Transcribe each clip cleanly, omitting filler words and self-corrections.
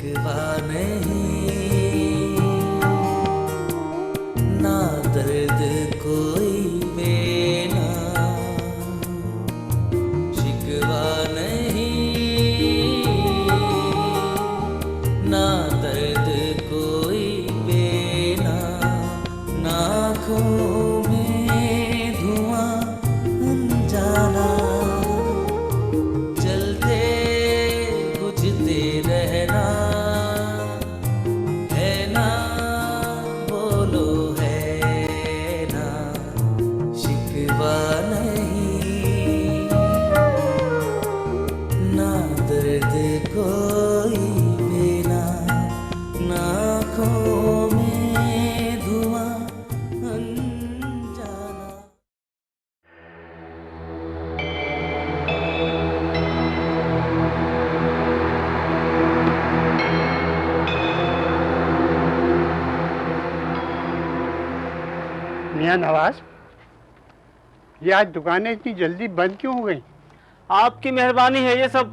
शिकवा नहीं, ना दर्द कोई बेना, शिकवा नहीं, ना दर्द कोई बेना, नाखों में धुआं अनजाना, जलते बुझते रहना, है ना बोलो है ना, शिकवा नहीं, ना दर्द कोई बेना, नाखों में धुआं अनजाना। मियां नवाज, ये आज दुकानें इतनी जल्दी बंद क्यों हो गई? आपकी मेहरबानी है ये सब।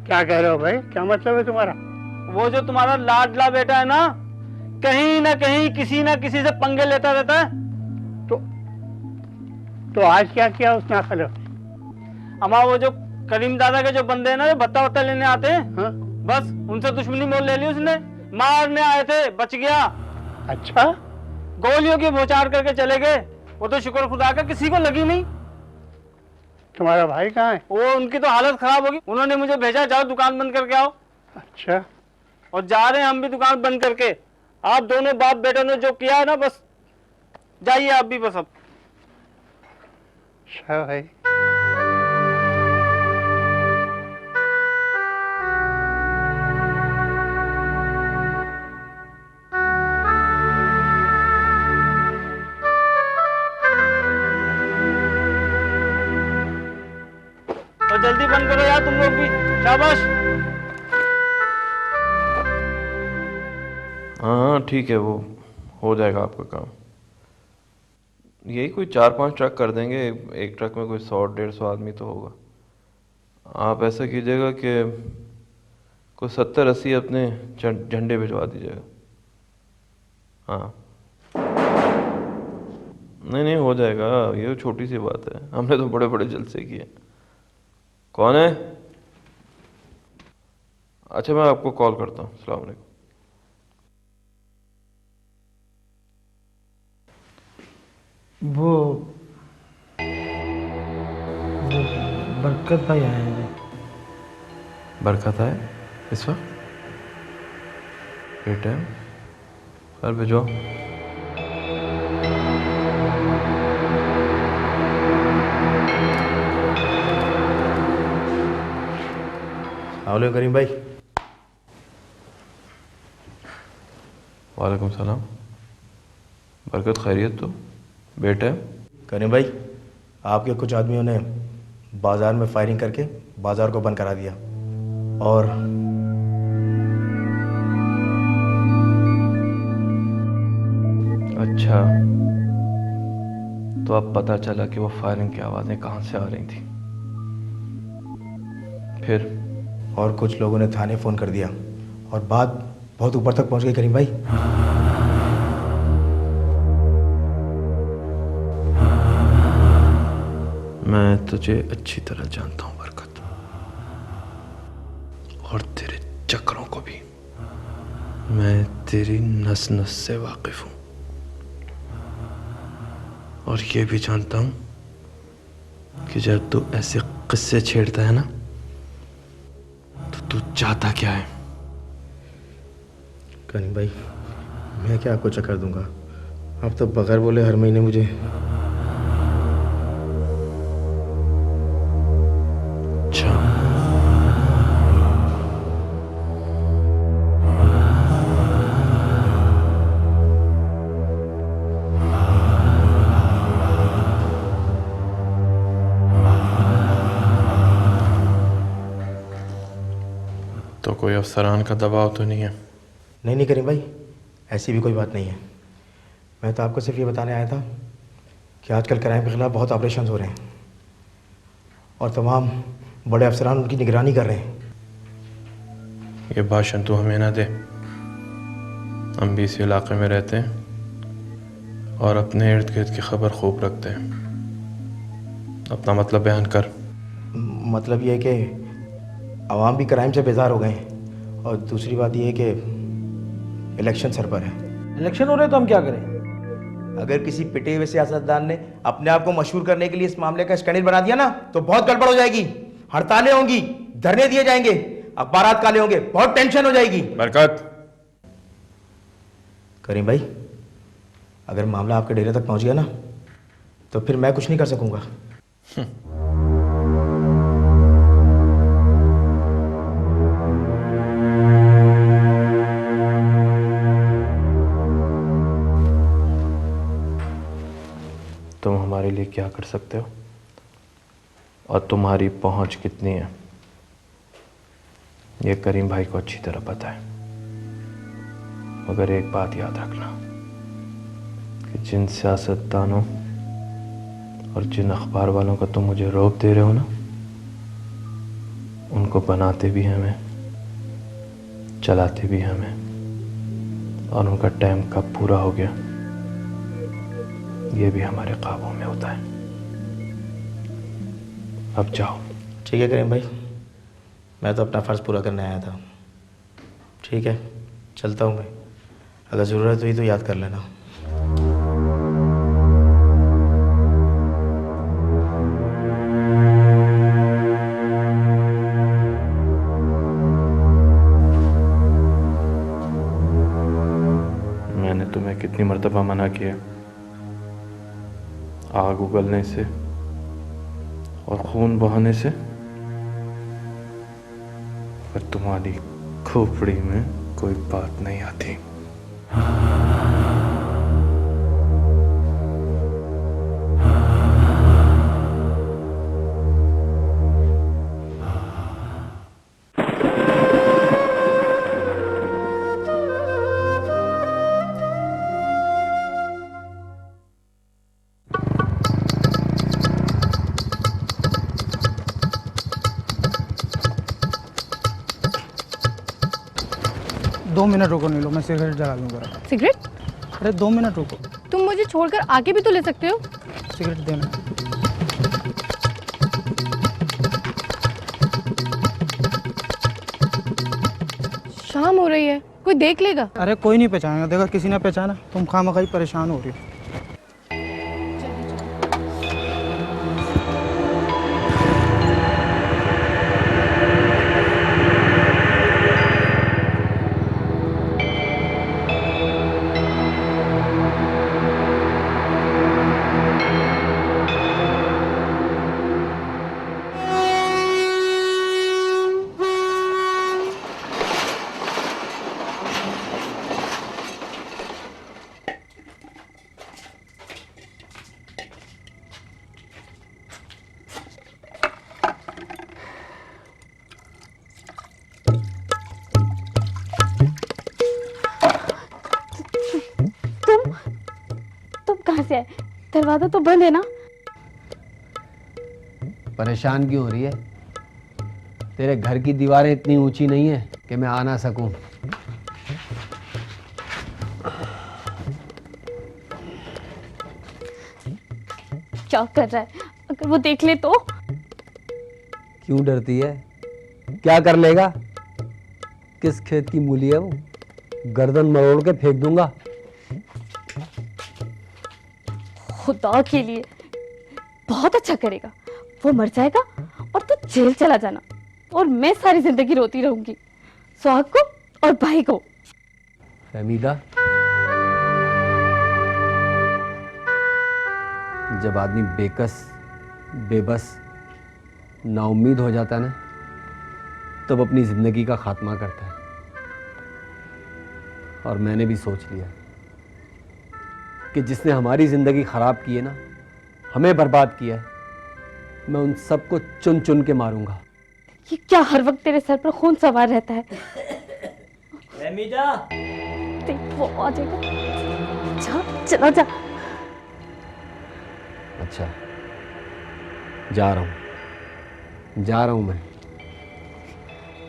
क्या कह रहे हो भाई? क्या मतलब है तुम्हारा? वो जो तुम्हारा लाडला बेटा है ना, कहीं ना कहीं किसी ना किसी से पंगे लेता रहता है। तो आज क्या किया उस नाखल? अमा वो जो करीम दादा के जो बंदे हैं ना, जो भत्ता वत्ता लेने आते हैं, हाँ? बस उनसे दुश्मनी मोल ले ली उसने। मारने आए थे, बच गया। अच्छा, गोलियों की बौछार करके चले गए। वो तो शुक्र खुदा का किसी को लगी नहीं। तुम्हारा भाई कहाँ है? वो उनकी तो हालत खराब होगी। उन्होंने मुझे भेजा, जाओ दुकान बंद करके आओ। अच्छा, और जा रहे हैं हम भी दुकान बंद करके। आप दोनों बाप बेटों ने जो किया है ना, बस जाइए आप भी बस अब। अच्छा भाई। तो जल्दी बंद करो यार तुम लोग भी। शाबाश। हाँ ठीक है, वो हो जाएगा आपका काम। यही कोई 4-5 ट्रक कर देंगे। एक ट्रक में कोई 100-150 आदमी तो होगा। आप ऐसा कीजिएगा कि कोई 70-80 अपने झंडे भिजवा दीजिएगा। हाँ नहीं नहीं, हो जाएगा। ये छोटी सी बात है, हमने तो बड़े बड़े जलसे किए। कौन है? अच्छा मैं आपको कॉल करता हूँ। अस्सलाम वालेकुम। वो बरकत भाई आए हैं। बरकत है इस वक्त? बेटा सर भिजवाओ। आओ करीम भाई। वालेकुम सलाम। बरकत खैरियत? तो बेटा करीम भाई, आपके कुछ आदमियों ने बाज़ार में फायरिंग करके बाज़ार को बंद करा दिया। और अच्छा, तो अब पता चला कि वो फायरिंग की आवाज़ें कहाँ से आ रही थी। फिर? और कुछ लोगों ने थाने फ़ोन कर दिया और बात बहुत ऊपर तक पहुंच गई करीम भाई। मैं तुझे अच्छी तरह जानता हूँ बरकत, और तेरे चक्रों को भी। मैं तेरी नस नस से वाकिफ हूँ, और ये भी जानता हूँ कि जब तू ऐसे किस्से छेड़ता है ना, तो तू चाहता क्या है। करीम भाई, मैं क्या आपको चक्कर दूंगा? आप तो बगैर बोले हर महीने मुझे अच्छा, तो कोई अफसरान का दबाव तो नहीं है? नहीं करीम भाई, ऐसी भी कोई बात नहीं है। मैं तो आपको सिर्फ ये बताने आया था कि आजकल क्राइम के ख़िलाफ़ बहुत ऑपरेशन हो रहे हैं और तमाम बड़े अफसरान उनकी निगरानी कर रहे हैं। ये भाषण तू हमें ना दे। हम भी इस इलाके में रहते हैं और अपने इर्द गिर्द की खबर खूब रखते हैं। अपना मतलब बयान कर। मतलब ये है कि आवाम भी क्राइम से बेजार हो गए हैं, और दूसरी बात ये है कि इलेक्शन सर पर है। इलेक्शन हो रहे तो हम क्या करें? अगर किसी पिटे हुए सियासतदान ने अपने आप को मशहूर करने के लिए इस मामले का स्टैंड बना दिया ना, तो बहुत गड़बड़ हो जाएगी। हड़तालें होंगी, धरने दिए जाएंगे, अखबारात काले होंगे, बहुत टेंशन हो जाएगी। बरकत, करीम भाई, अगर मामला आपके डेरे तक पहुंच गया ना, तो फिर मैं कुछ नहीं कर सकूंगा। तुम हमारे लिए क्या कर सकते हो और तुम्हारी पहुंच कितनी है, ये करीम भाई को अच्छी तरह पता है। मगर एक बात याद रखना कि जिन सियासतदानों और जिन अखबार वालों का तुम मुझे रोक दे रहे हो ना, उनको बनाते भी हमें, चलाते भी हमें, और उनका टाइम कब पूरा हो गया ये भी हमारे काबू में होता है। अब जाओ। ठीक है करीम भाई, मैं तो अपना फ़र्ज़ पूरा करने आया था। ठीक है, चलता हूँ मैं। अगर ज़रूरत हुई तो याद कर लेना। मैंने तुम्हें कितनी मर्तबा मना किया आग उगलने से और खून बहाने से, पर तुम्हारी खोपड़ी में कोई बात नहीं आती। दो मिनट रुको नीलो, मैं सिगरेट जला लूँ जरा। सिगरेट? अरे 2 मिनट रुको। तुम मुझे छोड़कर आगे भी तो ले सकते हो। सिगरेट देना। शाम हो रही है, कोई देख लेगा। अरे कोई नहीं पहचानेगा, देखा किसी ने पहचाना, तुम खामखाई परेशान हो रही हो। तुम कहाँ से आए? दरवाजा तो बंद है ना? परेशान क्यों हो रही है? तेरे घर की दीवारें इतनी ऊंची नहीं है कि मैं आ ना सकूं। क्या कर रहा है? अगर वो देख ले तो? क्यों डरती है? क्या कर लेगा? किस खेत की मूली है वो? गर्दन मरोड़ के फेंक दूंगा। खुदा के लिए बहुत अच्छा करेगा। वो मर जाएगा और तू जेल चला जाना, और मैं सारी जिंदगी रोती रहूंगी, सुहाग को और भाई को। फहमीदा, जब आदमी बेकस, बेबस, नाउम्मीद हो जाता है ना, तब अपनी जिंदगी का खात्मा करता है। और मैंने भी सोच लिया कि जिसने हमारी जिंदगी खराब की है ना, हमें बर्बाद किया है, मैं उन सबको चुन चुन के मारूंगा। ये क्या हर वक्त तेरे सर पर खून सवार रहता है? देख वो आ जाएगा। जा, चला जा। अच्छा, जा रहा हूं मैं।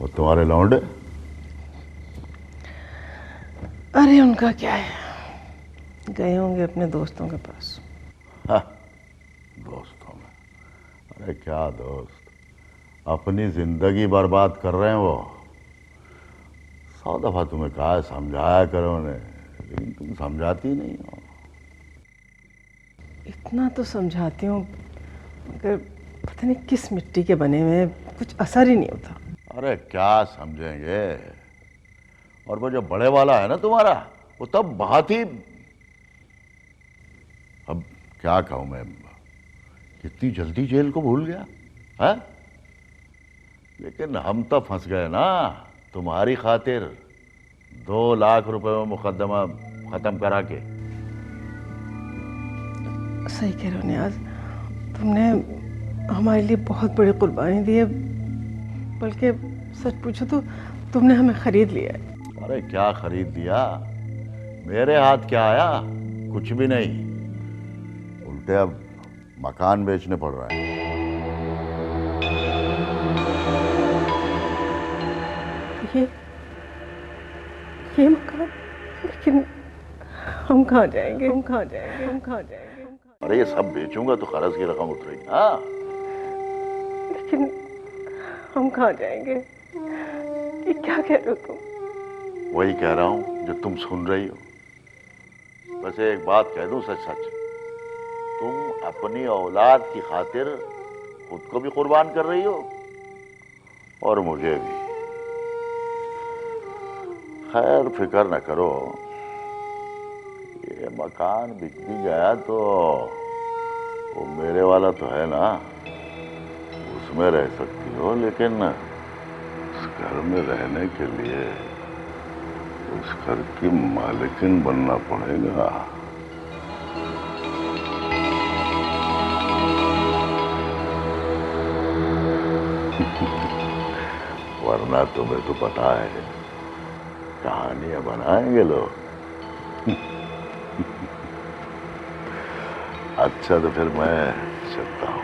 और तुम्हारे लौंडे? अरे उनका क्या है, गए होंगे अपने दोस्तों के पास। हाँ, दोस्तों में? अरे क्या दोस्त, अपनी जिंदगी बर्बाद कर रहे हैं वो। 100 दफा तुम्हें कहा है समझाया करो उन्हें, लेकिन तुम समझाती नहीं हो। इतना तो समझाती हूँ मगर पता नहीं किस मिट्टी के बने हुए, कुछ असर ही नहीं होता। अरे क्या समझेंगे, और वो जो बड़े वाला है ना तुम्हारा, वो तब बहुत ही, अब क्या कहूं मैं, कितनी जल्दी जेल को भूल गया है। लेकिन हम तो फंस गए ना तुम्हारी खातिर, 2 लाख रुपए में मुकदमा खत्म करा के। सही कह रहे हो नियाज, तुमने हमारे लिए बहुत बड़ी कुर्बानी दी है, बल्कि सच पूछो तो तुमने हमें खरीद लिया है। अरे क्या खरीद दिया, मेरे हाथ क्या आया, कुछ भी नहीं। उल्टे अब मकान बेचने पड़ रहा है। ये मकान, लेकिन हम कहाँ जाएंगे, हम कहाँ जाएंगे, हम कहाँ जाएंगे? अरे ये सब बेचूंगा तो कर्ज की रकम उतरेगी। हाँ, लेकिन हम कहाँ जाएंगे? ये क्या कह रहे हो तुम? वही कह रहा हूं जो तुम सुन रही हो। वैसे एक बात कह दूं सच सच, तुम अपनी औलाद की खातिर खुद को भी कुर्बान कर रही हो और मुझे भी। खैर फिक्र न करो, ये मकान बिक भी गया तो वो मेरे वाला तो है ना, उसमें रह सकती हो, लेकिन उस घर में रहने के लिए उस घर की मालिकिन बनना पड़ेगा। वरना तुम्हें तो पता है कहानियां बनाएंगे लोग। अच्छा तो फिर मैं चलता हूं।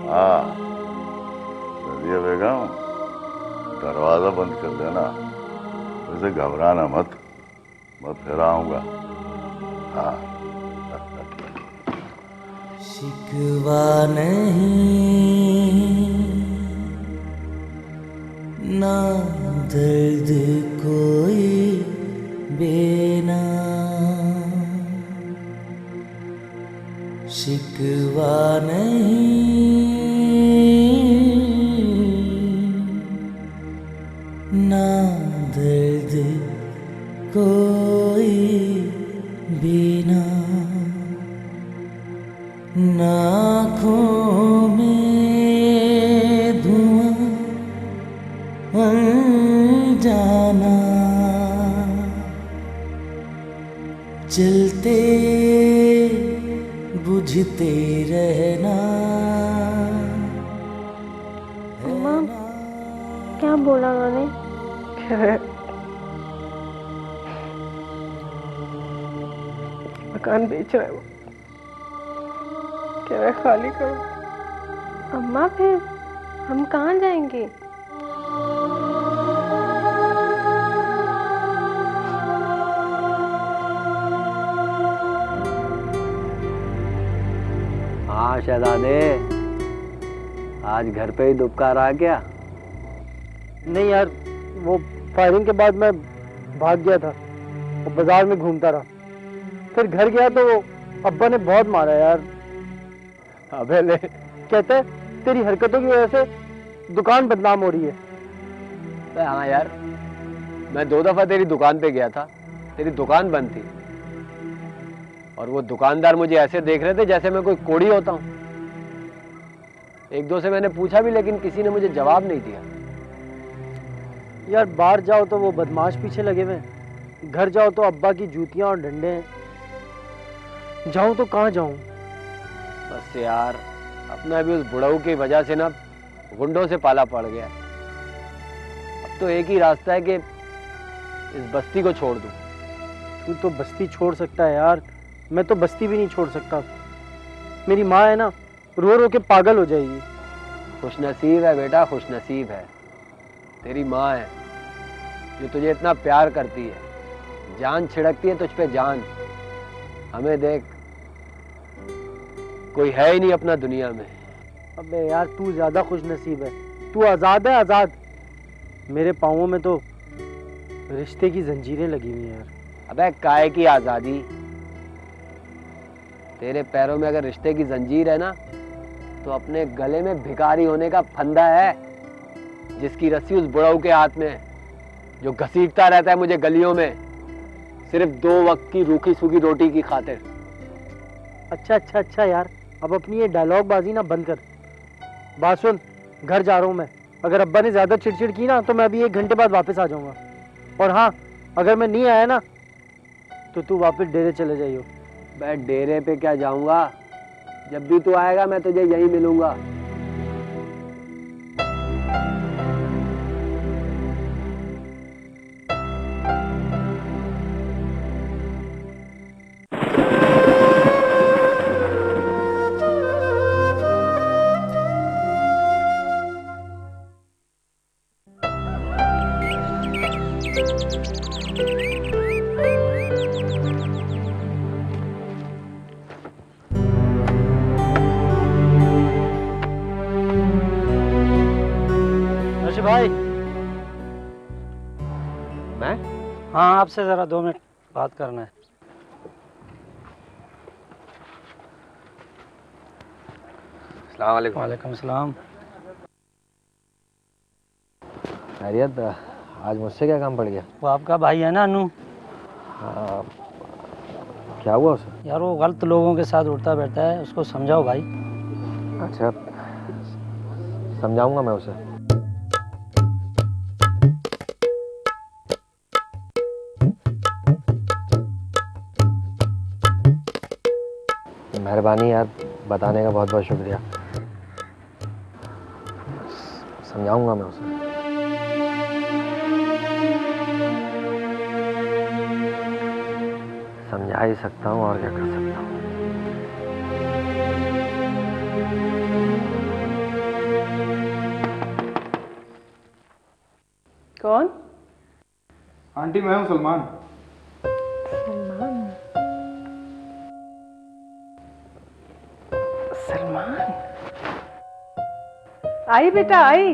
हाँ नदिया बेगम, दरवाजा बंद कर देना, वैसे घबराना मत, मैं फिर आऊंगा। हाँ शिकवा नहीं ना दर्द कोई बेना, शिकवा नहीं ना दर्द कोई बिना, आँखों में धुआं अनजाना, जलते बुझते रहना। अम्मा क्या बोला उन्होंने? मकान बेच रहा है वो, कह रहा है खाली करो। अम्मा फिर हम कहाँ जाएंगे? हाँ शहजादे, आज घर पे ही दुबकार आ गया? नहीं यार, वो फायरिंग के बाद मैं भाग गया था, वो बाजार में घूमता रहा, फिर घर गया तो अब्बा ने बहुत मारा यार। अबे ले, कहते तेरी हरकतों की वजह से दुकान बदनाम हो रही है। हाँ यार, मैं 2 दफा तेरी दुकान पे गया था, तेरी दुकान बंद थी और वो दुकानदार मुझे ऐसे देख रहे थे जैसे मैं कोई कोड़ी होता हूँ। 1-2 से मैंने पूछा भी, लेकिन किसी ने मुझे जवाब नहीं दिया। यार बाहर जाओ तो वो बदमाश पीछे लगे हुए, घर जाओ तो अब्बा की जूतियां और डंडे हैं, जाऊं तो कहाँ जाऊं? बस यार, अपना भी उस बुढ़ऊ की वजह से ना गुंडों से पाला पड़ गया। अब तो एक ही रास्ता है कि इस बस्ती को छोड़ दूं। तू तो बस्ती छोड़ सकता है यार, मैं तो बस्ती भी नहीं छोड़ सकता। मेरी माँ है ना, रो रो के पागल हो जाएगी। खुशनसीब है बेटा, खुशनसीब है। तेरी माँ है जो तुझे इतना प्यार करती है, जान छिड़कती है तुझ पे जान। हमें देख, कोई है ही नहीं अपना दुनिया में। अबे यार तू ज्यादा खुशनसीब है, तू आजाद है आजाद। मेरे पाँवों में तो रिश्ते की जंजीरें लगी हुई हैं यार। अबे काय की आजादी, तेरे पैरों में अगर रिश्ते की जंजीर है ना, तो अपने गले में भिखारी होने का फंदा है, जिसकी रस्सी उस बुढ़ऊ के हाथ में है, जो घसीटता रहता है मुझे गलियों में, सिर्फ 2 वक्त की रूखी सूखी रोटी की खातिर। अच्छा यार, अब अपनी ये डायलॉग बाजी ना बंद कर। बात सुन, घर जा रहा हूँ मैं। अगर अब्बा ने ज्यादा चिड़चिड़ की ना, तो मैं अभी 1 घंटे बाद वापस आ जाऊंगा। और हाँ, अगर मैं नहीं आया ना, तो तू वापस डेरे चले जाइयो। मैं डेरे पे क्या जाऊंगा, जब भी तू आएगा मैं तुझे यहीं मिलूंगा। भाई, मैं? हाँ, आपसे जरा 2 मिनट बात करना है। अस्सलाम वालेकुम। वालेकुम सलाम। खैरियत? आज मुझसे क्या काम पड़ गया? वो आपका भाई है ना अनु? हाँ, क्या हुआ उसे? यार वो गलत लोगों के साथ उठता बैठता है, उसको समझाओ भाई। अच्छा, समझाऊंगा मैं उसे। मेहरबानी यार, बताने का बहुत बहुत शुक्रिया। समझाऊंगा मैं उसे। समझा ही सकता हूँ, और क्या कर सकता हूँ। कौन? आंटी मैं हूँ सलमान। सलमान? आई बेटा आई।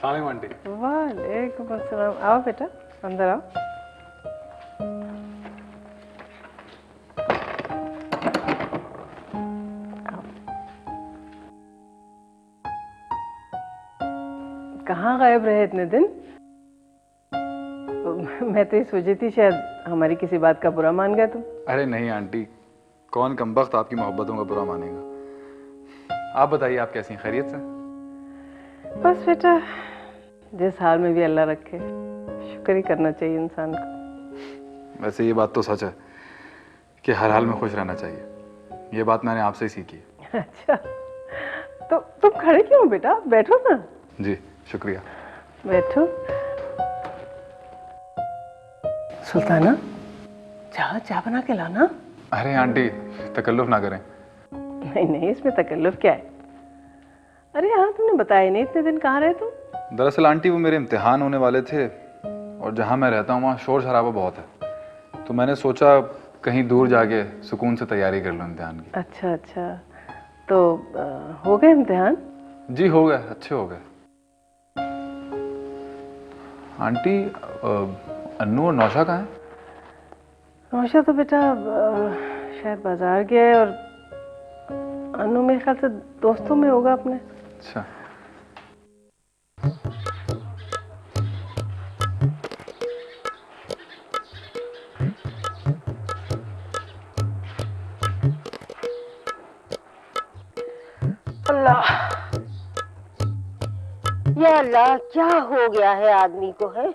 सलाम आंटी। वालेकुम अस्सलाम। आओ बेटा, अंदर आओ। कहाँ गायब रहे इतने दिन? मैं तो ये सोची थी शायद हमारी किसी बात का बुरा मान गए तुम। अरे नहीं आंटी, कौन कमबख्त आपकी मोहब्बतों का बुरा मानेगा। आप बताइए, आप कैसी हैं? खैरियत से? बस बेटा, जिस हाल में भी अल्लाह रखे, शुक्र ही करना चाहिए इंसान को। वैसे ये बात तो सच है कि हर हाल में खुश रहना चाहिए। ये बात मैंने आपसे ही सीखी है। अच्छा, तो तुम खड़े क्यों हो बेटा? बैठो ना। जी शुक्रिया। बैठो। सुल्ताना, चाय बना के लाना। अरे आंटी, तकल्लुफ ना करें। नहीं नहीं, इसमें तकल्लुफ क्या है? अरे हाँ, तुमने बताया नहीं इतने दिन कहाँ रहे तुम? दरअसल आंटी, वो मेरे इम्तिहान होने वाले थे, और जहाँ मैं रहता हूँ वहाँ शोर शराबा बहुत है, तो मैंने सोचा कहीं दूर जाके सुकून से तैयारी कर लूँ इम्तिहान की। अच्छा अच्छा, तो हो गए इम्तिहान? जी हो गए, अच्छे हो गए। आंटी, अन्नू और नौशा कहाँ हैं? नौशा तो बेटा शायद बाजार गया है, और अन्नू मेरे ख्याल से दोस्तों में होगा अपने। अच्छा। अल्लाह, या अल्लाह, क्या हो गया है आदमी को? है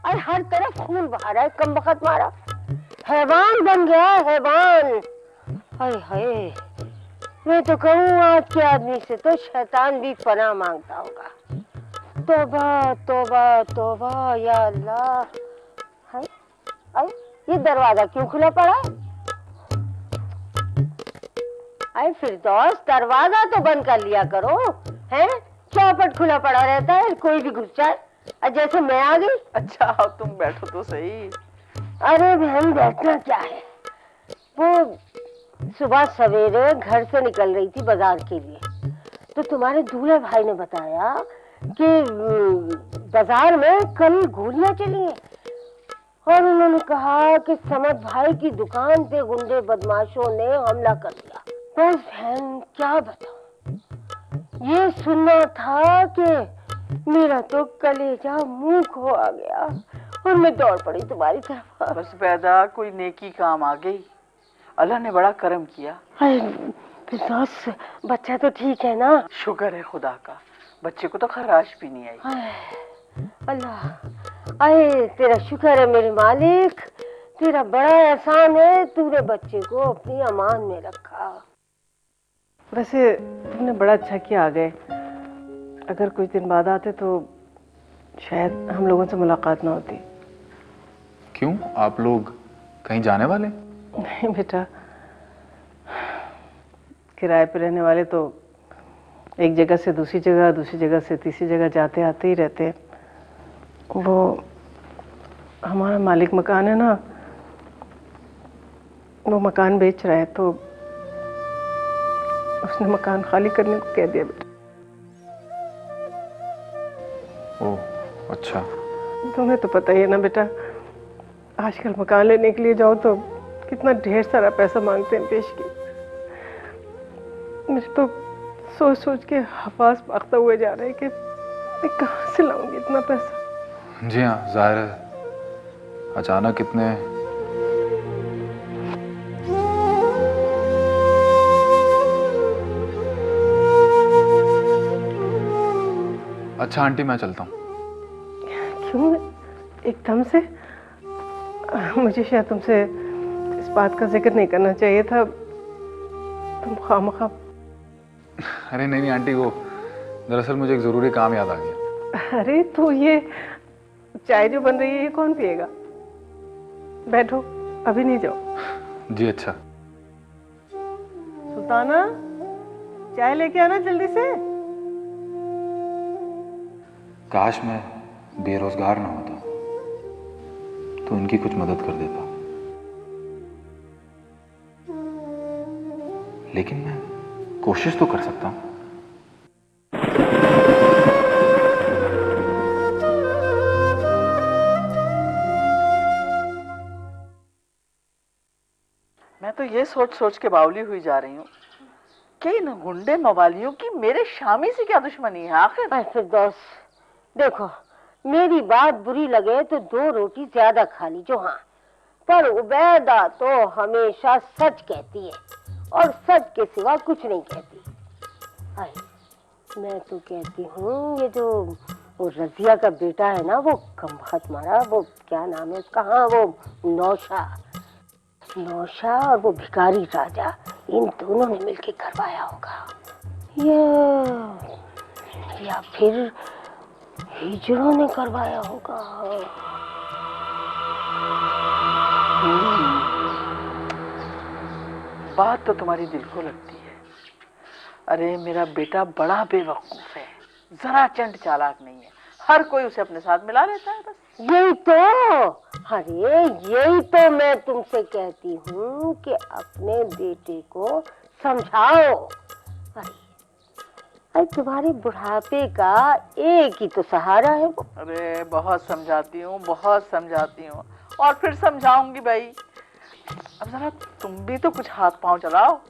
और हर तरफ खून बहा रहा है, कम बखत मारा, हैवान बन गया है, हैवान। हाय हाय, मैं तो कहूँ आज के आदमी से तो शैतान भी पनाह मांगता होगा। तौबा तौबा तौबा, या अल्लाह। हाय हाय, ये दरवाजा क्यों खुला पड़ा है? अरे फिरदौस, दरवाजा तो बंद कर लिया करो, हैं? चौपट खुला पड़ा रहता है, कोई भी घुस जाए। जैसे मैं आ गई। अच्छा तुम बैठो तो सही। अरे बहन, बैठना क्या है, वो सुबह सवेरे घर से निकल रही थी बाजार के लिए, तो तुम्हारे दूल्हे भाई ने बताया कि बाजार में कल गोलियां चली हैं, और उन्होंने कहा कि समद भाई की दुकान पे गुंडे बदमाशों ने हमला कर दिया। बस बहन क्या बताऊं, ये सुनना था कि मेरा तो कलेजा मुंह खो आ गया और मैं दौड़ पड़ी तुम्हारी तरफ। बस पैदा कोई नेकी काम आ गई, अल्लाह ने बड़ा करम किया। फिरदौस, बच्चा तो ठीक है ना? शुक्र है खुदा का, बच्चे को तो खराश भी नहीं आई। अल्लाह, आए तेरा शुक्र है मेरे मालिक, तेरा बड़ा एहसान है, तूने बच्चे को अपनी अमान में रखा। वैसे तुमने बड़ा अच्छा किया आ गए, अगर कुछ दिन बाद आते तो शायद हम लोगों से मुलाकात ना होती। क्यों, आप लोग कहीं जाने वाले? नहीं बेटा, किराए पे रहने वाले तो एक जगह से दूसरी जगह, दूसरी जगह से तीसरी जगह जाते आते ही रहते हैं। वो हमारा मालिक मकान है ना, वो मकान बेच रहा है, तो उसने मकान खाली करने को कह दिया बेटा। ओह अच्छा। तुम्हें तो पता ही है ना बेटा, आजकल मकान लेने के लिए जाओ तो कितना ढेर सारा पैसा मांगते हैं पेश की। मुझे तो सोच सोच के हवास भागता हुए जा रहा है कि मैं कहाँ से लाऊंगी इतना पैसा। जी हाँ, जाहिर है अचानक इतने। अच्छा आंटी, मैं चलता हूँ। क्यों एकदम से? मुझे शायद तुमसे इस बात का जिक्र नहीं करना चाहिए था, तुम खामखा। अरे नहीं नहीं आंटी, वो दरअसल मुझे एक ज़रूरी काम याद आ गया। अरे तो ये चाय जो बन रही है ये कौन पिएगा? बैठो, अभी नहीं जाओ। जी अच्छा। सुल्ताना, चाय लेके आना जल्दी से। काश मैं बेरोजगार ना होता तो इनकी कुछ मदद कर देता, लेकिन मैं कोशिश तो कर सकता हूँ। मैं तो ये सोच सोच के बावली हुई जा रही हूँ कि इन गुंडे मवालियों की मेरे शामी से क्या दुश्मनी है आखिर। फिरदौस देखो, मेरी बात बुरी लगे तो 2 रोटी ज्यादा खा लीजिए, हाँ, पर उबैदा तो हमेशा सच कहती है और सच के सिवा कुछ नहीं कहती। हाय, मैं तो कहती हूँ ये जो वो रजिया का बेटा है ना, वो कमबख्त मारा, वो क्या नाम है उसका, हाँ वो नौशा और वो भिखारी राजा, इन दोनों ने मिलके करवाया होगा या फिर हिजड़ों ने करवाया होगा। बात तो तुम्हारी दिल को लगती है। अरे मेरा बेटा बड़ा बेवकूफ है, जरा चंट चालाक नहीं है, हर कोई उसे अपने साथ मिला लेता है बस। यही तो, अरे यही तो मैं तुमसे कहती हूँ कि अपने बेटे को समझाओ। अरे तुम्हारे बुढ़ापे का एक ही तो सहारा है वो। अरे बहुत समझाती हूँ, बहुत समझाती हूँ, और फिर समझाऊंगी भाई। अब जरा तुम भी तो कुछ हाथ पांव चलाओ।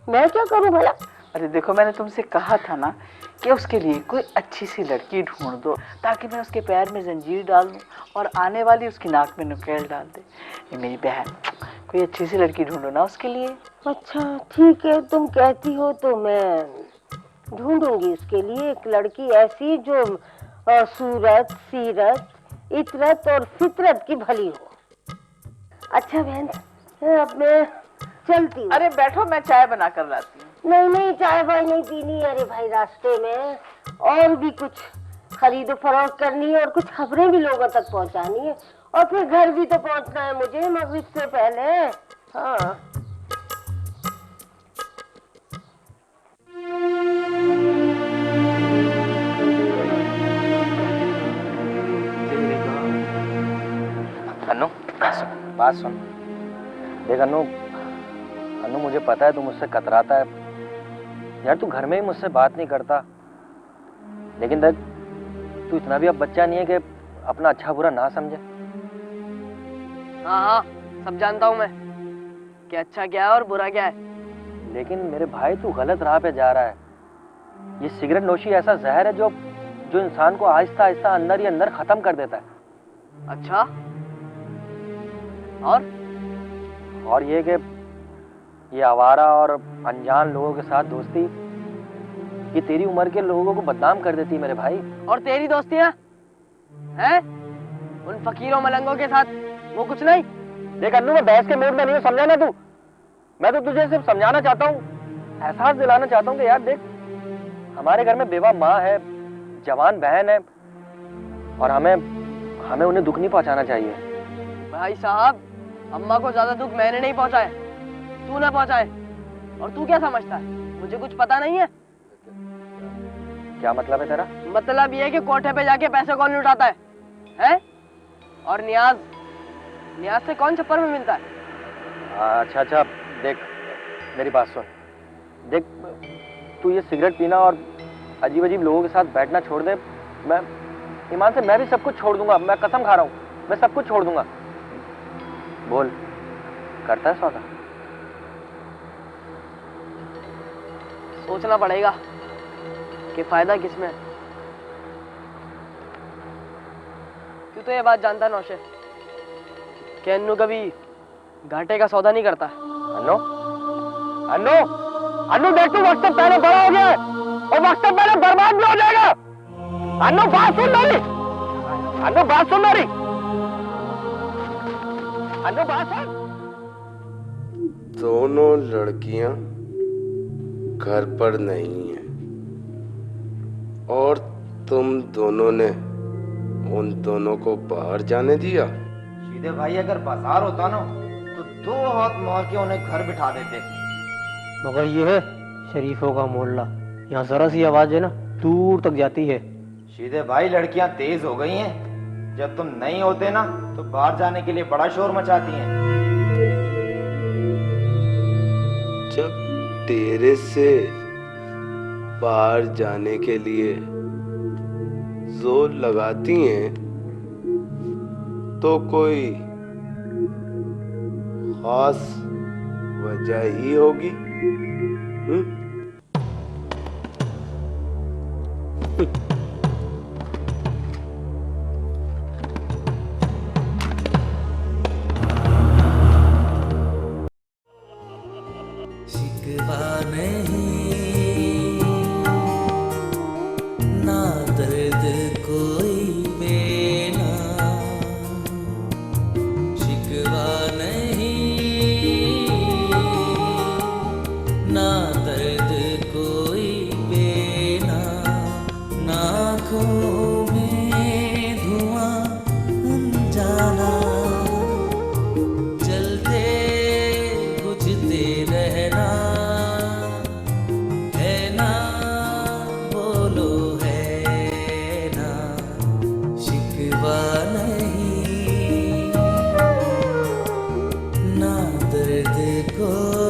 मैं क्या करूँ भला? अरे देखो, मैंने तुमसे कहा था ना कि उसके लिए कोई अच्छी सी लड़की ढूंढ दो, ताकि मैं उसके पैर में जंजीर डाल दूं और आने वाली उसकी नाक में नुकेल डाल दे। ये मेरी बहन, कोई अच्छी सी लड़की ढूंढो ना उसके लिए। अच्छा ठीक है, तुम कहती हो तो मैं ढूंढूंगी उसके लिए एक लड़की ऐसी जो सूरत, सीरत, इतरत और फितरत की भली हो। अच्छा बहन, अब मैं चलती हूँ। अरे बैठो, मैं चाय बना कर लाती हूँ। नहीं नहीं, चाय वाय नहीं पीनी। अरे भाई रास्ते में और भी कुछ खरीदो फरोख्त करनी है और कुछ खबरें भी लोगों तक पहुंचानी है और फिर घर भी तो पहुंचना है मुझे मगरिब से पहले। हाँ अनु, बात सुन। देख अनु, मुझे पता है तू मुझसे कतराता है यार, तू घर में ही मुझसे बात नहीं करता, लेकिन देख तू इतना भी अब बच्चा नहीं है कि अपना अच्छा बुरा ना समझे। हाँ हाँ, सब जानता हूँ मैं कि अच्छा क्या है और बुरा क्या है, लेकिन मेरे भाई तू गलत राह पे जा रहा है। ये सिगरेट नोशी ऐसा जहर है जो इंसान को आहिस्ता आहिस्ता अंदर ही अंदर खत्म कर देता है। अच्छा, और ये कि ये आवारा और अनजान लोगों के साथ दोस्ती ये तेरी उम्र के लोगों को बदनाम कर देती है मेरे भाई। और तेरी दोस्तियां हैं उन फकीरों मलंगों के साथ, वो कुछ नहीं। देख अन्नू, मैं बहस के मूड में नहीं हूँ, समझा ना तू। मैं तो तुझे सिर्फ समझाना चाहता हूँ, एहसास दिलाना चाहता हूँ कि यार देख, हमारे घर में बेवा माँ है, जवान बहन है, और हमें उन्हें दुख नहीं पहुंचाना चाहिए। भाई साहब, अम्मा को ज्यादा दुख मैंने नहीं पहुंचाया, तू ना पहुंचाए। और तू क्या समझता है मुझे कुछ पता नहीं है? क्या मतलब है तेरा? मतलब ये है कि कोठे पे जाके पैसे कौन लुटाता है? और नियाज से कौन छप्पर में मिलता है? अच्छा, देख मेरी बात सुन। देख तू ये सिगरेट पीना और अजीब अजीब लोगों के साथ बैठना छोड़ दे। मैं ईमान से मैं भी सब कुछ छोड़ दूंगा, मैं कसम खा रहा हूँ, मैं सब कुछ छोड़ दूंगा। बोल, करता है सौदा? सोचना पड़ेगा कि फायदा किसमें है। तू तो ये बात जानता है नौशे कि अन्नू कभी घाटे का सौदा नहीं करता। अन्नू देख, तू वक्त पहले बड़ा हो गया है और वक्त पहले बर्बाद भी हो जाएगा। अन्नू बात सुन मेरी, अन्नू बात सुन मेरी, अन्नू बात सुन। दोनों लड़कियां घर पर नहीं है और तुम दोनों ने उन दोनों को बाहर जाने दिया। सीधे भाई, अगर बाजार होता ना तो 2 हाथ मार के उन्हें घर बिठा देते। मगर ये है शरीफों का मोहल्ला, यहाँ जरा सी आवाज है ना दूर तक जाती है। सीधे भाई, लड़कियां तेज हो गई हैं, जब तुम नहीं होते ना तो बाहर जाने के लिए बड़ा शोर मचाती हैं। जब तेरे से बाहर जाने के लिए जोर लगाती हैं तो कोई खास वजह ही होगी। शिकवा नहीं ना दर्द कोई बेना, शिकवा नहीं ना दर्द कोई बेना, नाखों में धुआं अनजाना, जलते बुझते रहना है ना, बोलो है ना, शिकवा नहीं ना दर्द को